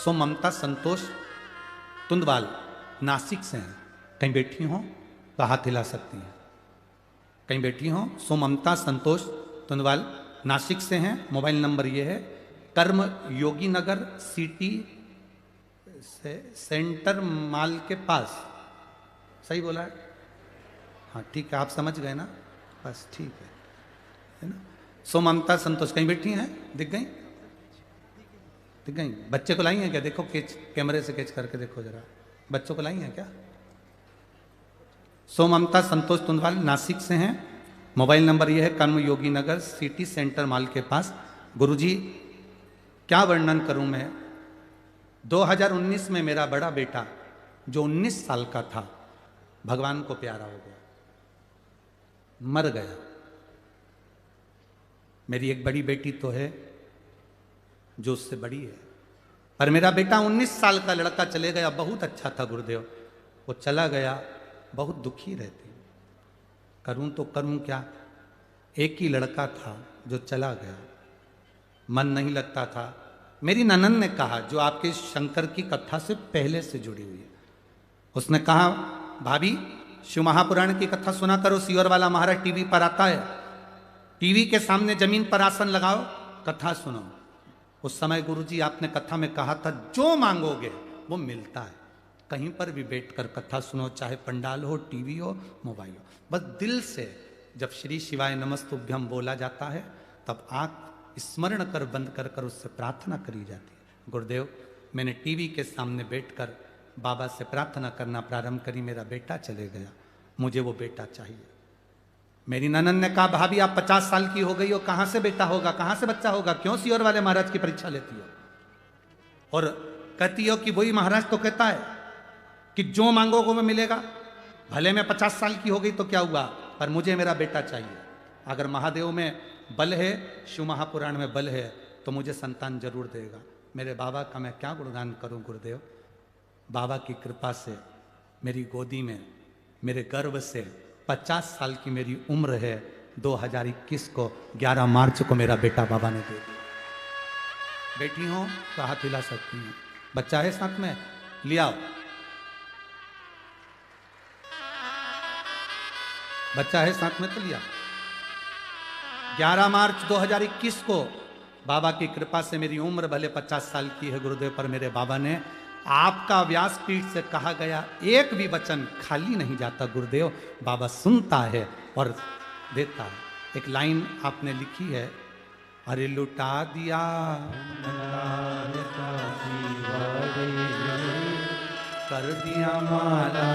सो ममता संतोष तुंदवाल नासिक से हैं। कहीं बैठी हो तो हाथ हिला सकती हैं। कहीं बैठी हो। सो ममता संतोष तुंदवाल नासिक से हैं। मोबाइल नंबर ये है कर्म योगी नगर सिटी सेंटर माल के पास। सही बोला है? हाँ ठीक है, आप समझ गए ना, बस ठीक है ना। सो ममता संतोष कहीं बैठी हैं, दिख गई? दिख गई? बच्चे को लाई हैं क्या? देखो कैच, कैमरे से कैच करके देखो जरा, बच्चों को लाई हैं क्या? सो ममता संतोष तुंदवाल नासिक से हैं। मोबाइल नंबर यह है कर्म योगी नगर सिटी सेंटर माल के पास। गुरुजी क्या वर्णन करूं मैं। 2019 में मेरा बड़ा बेटा जो 19 साल का था भगवान को प्यारा हो गया, मर गया। मेरी एक बड़ी बेटी तो है जो उससे बड़ी है, पर मेरा बेटा 19 साल का लड़का चले गया। बहुत अच्छा था गुरुदेव, वो चला गया, बहुत दुखी रहती। करूं तो करूं क्या। एक ही लड़का था जो चला गया, मन नहीं लगता था। मेरी ननद ने कहा, जो आपके शंकर की कथा से पहले से जुड़ी हुई है, उसने कहा भाभी शिव महापुराण की कथा सुना करो, सीवर वाला महाराज टीवी पर आता है, टीवी के सामने जमीन पर आसन लगाओ, कथा सुनो। उस समय गुरुजी आपने कथा में कहा था जो मांगोगे वो मिलता है। कहीं पर भी बैठकर कथा सुनो, चाहे पंडाल हो, टीवी हो, मोबाइल हो, बस दिल से जब श्री शिवाय नमस्तुभ्यम बोला जाता है तब आंख स्मरण कर बंद कर कर उससे प्रार्थना करी जाती है। गुरुदेव मैंने टीवी के सामने बैठकर बाबा से प्रार्थना करना प्रारंभ करी, मेरा बेटा चले गया, मुझे वो बेटा चाहिए। मेरी ननद ने कहा भाभी आप 50 साल की हो गई हो, कहां से बेटा होगा, कहां से बच्चा होगा, क्यों सीवर वाले महाराज की परीक्षा लेती हो। और कहती हो कि वही महाराज तो कहता है कि जो मांगोगे वो मिलेगा। भले मैं 50 साल की हो गई तो क्या हुआ, पर मुझे मेरा बेटा चाहिए। अगर महादेव में बल है, शिव महापुराण में बल है, तो मुझे संतान जरूर देगा। मेरे बाबा का मैं क्या गुणगान करूं गुरुदेव। बाबा की कृपा से मेरी गोदी में, मेरे गर्भ से 50 साल की मेरी उम्र है। 2021 को 11 मार्च को मेरा बेटा बाबा ने दे दिया। बैठी हो तो हाथ हिला सकती हैं। बच्चा है साथ में, लिया बच्चा है साथ में तो लिया। 11 मार्च 2021 को बाबा की कृपा से मेरी उम्र भले 50 साल की है गुरुदेव, पर मेरे बाबा ने आपका व्यासपीठ से कहा गया एक भी वचन खाली नहीं जाता गुरुदेव। बाबा सुनता है और देता है। एक लाइन आपने लिखी है, अरे लुटा दिया कर दिया माला